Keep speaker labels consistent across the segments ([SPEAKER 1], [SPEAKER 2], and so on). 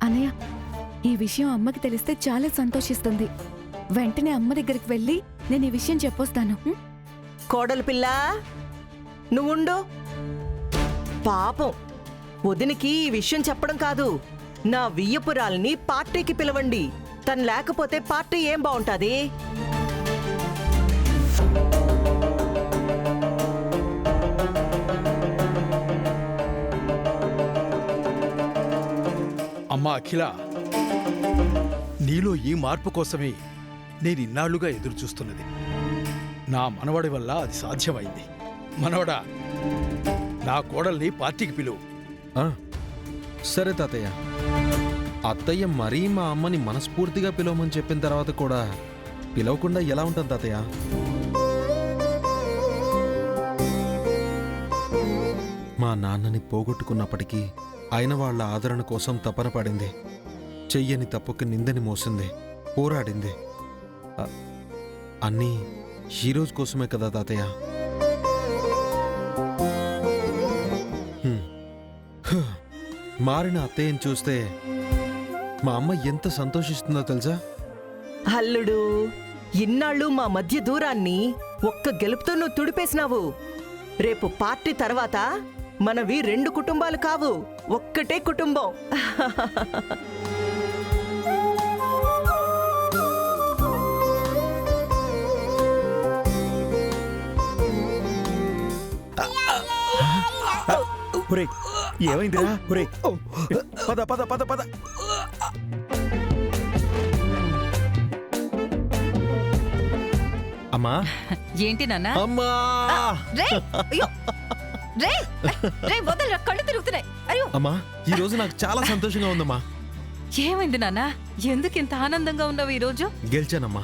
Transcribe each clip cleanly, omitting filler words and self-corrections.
[SPEAKER 1] అన్నయ్య, ఈ విషయం అమ్మకి తెలిస్తే చాలా సంతోషిస్తుంది. వెంటనే అమ్మ దగ్గరికి వెళ్ళి నేను ఈ విషయం చెప్పొస్తాను.
[SPEAKER 2] కోడలు పిల్ల, నువ్వుండు. పాపం వదినికి ఈ విషయం చెప్పడం కాదు, నా వియ్యపురాల్ని పార్టీకి పిలవండి. తను లేకపోతే పార్టీ ఏం బాగుంటుంది?
[SPEAKER 3] అమ్మా అఖిల, నీలో ఈ మార్పు కోసమే నేను ఇన్నాళ్లుగా ఎదురుచూస్తున్నది. నా మనవడి వల్ల అది సాధ్యమైంది. మనవడా, నా కోడల్ని పార్టీకి పిలువు.
[SPEAKER 4] సరే తాతయ్య. అత్తయ్య మరీ మా అమ్మని మనస్ఫూర్తిగా పిలవమని చెప్పిన తర్వాత కూడా పిలవకుండా ఎలా ఉంటాను తాతయ్య? మా నాన్నని పోగొట్టుకున్నప్పటికీ ఆయన వాళ్ళ ఆదరణ కోసం తపన పడింది. చెయ్యని తప్పుకి నిందని మోసింది, పోరాడింది. అన్నీ ఈ రోజు కోసమే కదా తాతయ్య. మారిన అత్తయ్యని చూస్తే మా అమ్మ ఎంత సంతోషిస్తుందో తెలుసా?
[SPEAKER 2] అల్లుడు, ఇన్నాళ్ళు మా మధ్య దూరాన్ని ఒక్క గెలుపుతో నువ్వు తుడిపేసినావు. రేపు పార్టీ తర్వాత మనవి 2 కుటుంబాలు కావు, ఒక్కటే కుటుంబం.
[SPEAKER 5] ఏమైందిరా? పద పద పద పద.
[SPEAKER 4] అమ్మా.
[SPEAKER 6] ఏంటి నాన్న?
[SPEAKER 4] అమ్మా.
[SPEAKER 6] కళ్ళు తిరుగుతున్నాయి. అయ్యో
[SPEAKER 4] అమ్మా, ఈ రోజు నాకు చాలా సంతోషంగా ఉందమ్మా.
[SPEAKER 6] ఏమైంది నాన్న? ఎందుకు ఇంత ఆనందంగా ఉన్నావు ఈ రోజు?
[SPEAKER 4] గెలిచానమ్మా,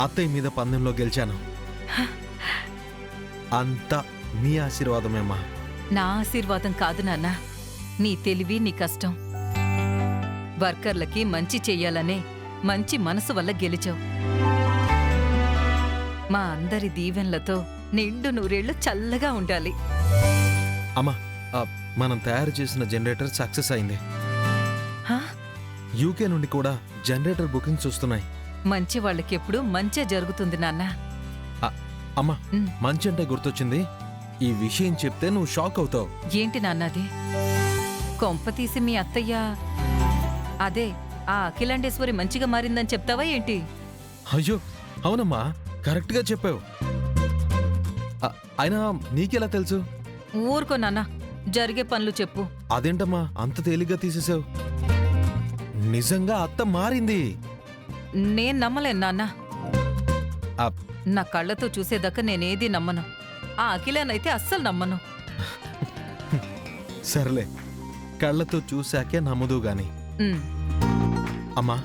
[SPEAKER 4] అత్తయ్య మీద పందెంలో గెలిచాను. అంతా మీ ఆశీర్వాదమేమ్మా.
[SPEAKER 6] నా ఆశీర్వాదం కాదు నాన్న, నీ తెలివి, నీ కష్టం. వర్కర్లకి మంచి చెయ్యాలనే మంచి మనసు వల్ల గెలిచావు. మా అందరి దీవెనలతో నిండు నూరేళ్లు చల్లగా ఉండాలి.
[SPEAKER 4] అమ్మా, మనం తయారు చేసిన జనరేటర్ సక్సెస్ అయింది.
[SPEAKER 6] హా?
[SPEAKER 4] యూకే నుండి కూడా జనరేటర్ బుకింగ్స్ వస్తున్నాయి.
[SPEAKER 6] మంచి వాళ్ళకెప్పుడు మంచే జరుగుతుంది నాన్న.
[SPEAKER 4] అమ్మా, మంచి అంటే గుర్తొచ్చింది. ఈ విషయం చెప్తే నువ్వు షాక్ అవుతావు.
[SPEAKER 6] ఏంటి నాన్నది? కొంపతీసి మీ అత్తయ్య అదే ఆ అఖిలాండేశ్వరి మంచిగా మారిందని చెప్తావా ఏంటి?
[SPEAKER 4] అయ్యో అవునమ్మా, కరెక్ట్గా చెప్పావు. అయినా నీకెలా తెలుసు?
[SPEAKER 6] ఊరుకో నాన్న, జరిగే పనులు చెప్పు.
[SPEAKER 4] అదేంటమ్మా అంత తేలిగ్గా తీసేసావు? నిజంగా అత్త మారింది.
[SPEAKER 6] నేను నమ్మలేను నాన్న. నా కళ్ళతో చూసేదాకా నేనేది నమ్మను. ఆ అఖిలానైతే అస్సలు నమ్మను.
[SPEAKER 4] సర్లే, కళ్ళతో చూశాకే నమ్మదు గాని. అమ్మా,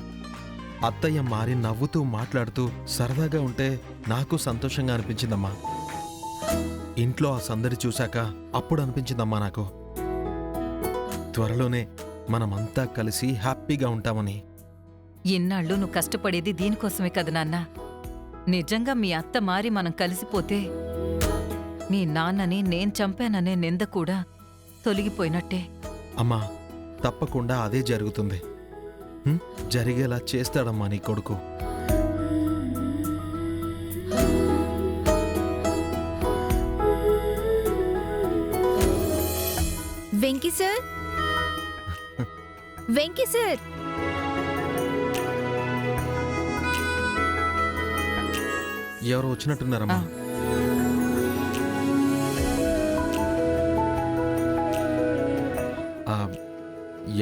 [SPEAKER 4] అత్తయ్య మారి నవ్వుతూ మాట్లాడుతూ సరదాగా ఉంటే నాకు సంతోషంగా అనిపించిందమ్మా. ఇంట్లో ఆ సందడి చూశాక అప్పుడు అనిపించిందమ్మా నాకు, త్వరలోనే మనమంతా కలిసి హ్యాపీగా ఉంటామని.
[SPEAKER 6] ఇన్నాళ్ళు నువ్వు కష్టపడేది దీనికోసమే కదా నాన్న. నిజంగా మీ అత్త మారి మనం కలిసిపోతే మీ నాన్నని నేను చంపాననే నింద కూడా తొలగిపోయినట్టే.
[SPEAKER 4] అమ్మా, తప్పకుండా అదే జరుగుతుంది. జరిగేలా చేస్తాడమ్మా నీ కొడుకు.
[SPEAKER 7] Venky sir, Venky sir.
[SPEAKER 4] ఎవరు వచ్చినట్టున్నారమ్మా?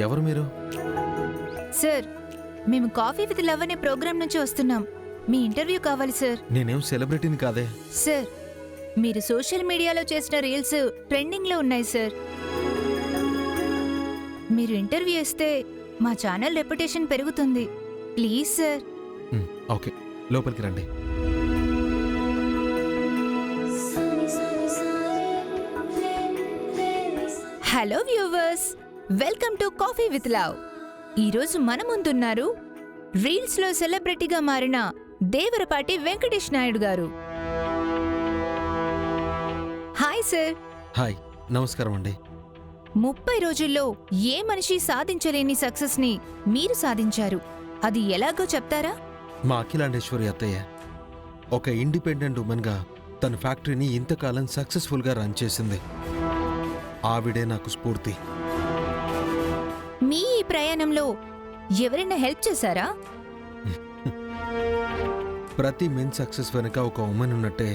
[SPEAKER 4] ఎవరు మీరు?
[SPEAKER 7] సార్, మేము కాఫీ విత్ లవ్ అనే ప్రోగ్రాం నుంచి వస్తున్నాం. మీ ఇంటర్వ్యూ కావాలి సార్.
[SPEAKER 4] నేనేం సెలబ్రిటీని కాదే.
[SPEAKER 7] సార్, మీరు సోషల్ మీడియాలో చేసిన రీల్స్ ట్రెండింగ్లో ఉన్నాయి సార్. మీరు ఇంటర్వ్యూ ఇస్తే మా ఛానల్ రెప్యుటేషన్ పెరుగుతుంది. Please sir.
[SPEAKER 4] ఓకే, లోపలికి రండి.
[SPEAKER 7] Hello viewers, welcome to coffee with love. ఈరోజు మన ముందున్నారు రీల్స్ లో సెలబ్రిటీగా మారిన దేవరపాటి వెంకటేష్ నాయుడు గారు. Hi sir.
[SPEAKER 4] హాయ్, నమస్కారం అండి.
[SPEAKER 7] 30 రోజుల్లో ఏ మనిషి సాధించలేని సక్సెస్ ని మీరు సాధించారు. అది ఎలాగో చెప్తారా?
[SPEAKER 4] మా అఖిలాండేశ్వరి అత్తయ్య ఒక ఇండిపెండెంట్ ఉమెన్గా తన ఫ్యాక్టరీని ఇంతకాలం సక్సెస్ఫుల్గా రన్ చేసింది. ఆవిడే నాకు స్ఫూర్తి.
[SPEAKER 7] మీ ఈ ప్రయాణంలో ఎవరైనా హెల్ప్ చేశారా?
[SPEAKER 4] ప్రతి మెన్ సక్సెస్ వెనక ఒక ఉమెన్ ఉన్నట్టే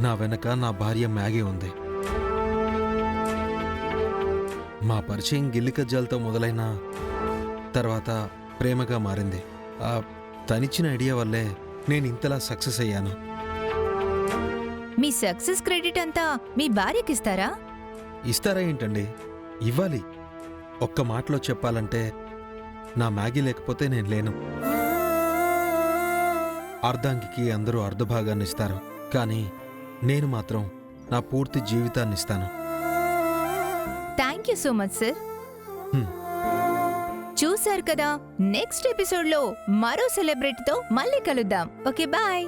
[SPEAKER 4] నా వెనక నా భార్య మ్యాగీ ఉంది. మా పరిచయం గిల్లికజ్జాలతో మొదలైన తర్వాత ప్రేమగా మారింది. తనిచ్చిన ఐడియా వల్లే నేను ఇంతలా సక్సెస్ అయ్యాను.
[SPEAKER 7] మీ సక్సెస్ క్రెడిట్ అంతా మీ భార్యకిస్తారా?
[SPEAKER 4] ఇస్తారా ఏంటండి, ఇవ్వాలి. ఒక్క మాటలో చెప్పాలంటే నా మ్యాగీ లేకపోతే నేను లేను. అర్ధాంగికి అందరూ అర్ధభాగాన్ని ఇస్తారు, కానీ నేను మాత్రం నా పూర్తి జీవితాన్ని ఇస్తాను.
[SPEAKER 7] Thank you so much sir.
[SPEAKER 4] Hmm.
[SPEAKER 7] చూశారు కదా, నెక్స్ట్ ఎపిసోడ్లో మరో సెలబ్రిటీతో మళ్ళీ కలుద్దాం. Okay, bye.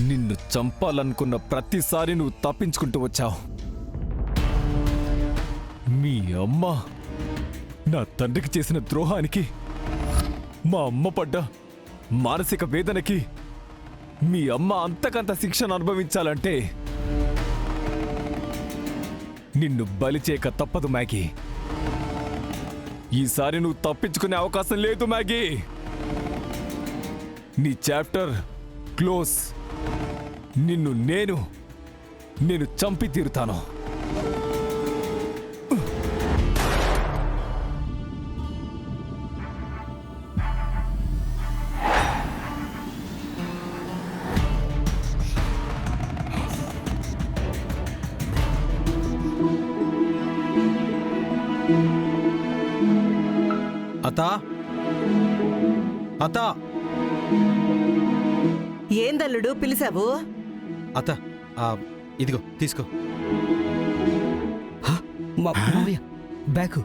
[SPEAKER 8] నిన్ను చంపాలనుకున్న ప్రతిసారి నువ్వు తప్పించుకుంటూ వచ్చావు. మీ అమ్మ నా తండ్రికి చేసిన ద్రోహానికి, మా అమ్మ పడ్డ మానసిక వేదనకి మీ అమ్మ అంతకంత శిక్షను అనుభవించాలంటే నిన్ను బలి చేయక తప్పదు మ్యాగీ. ఈసారి నువ్వు తప్పించుకునే అవకాశం లేదు మ్యాగీ. నీ చాప్టర్ క్లోజ్. నిన్ను నేను చంపి తీరుతాను.
[SPEAKER 4] అతా అతా
[SPEAKER 2] ఏందల్లుడు పిలిచావు?
[SPEAKER 4] అత ఇదిగో తీసుకో.
[SPEAKER 5] మా మావయ్య బ్యాగు.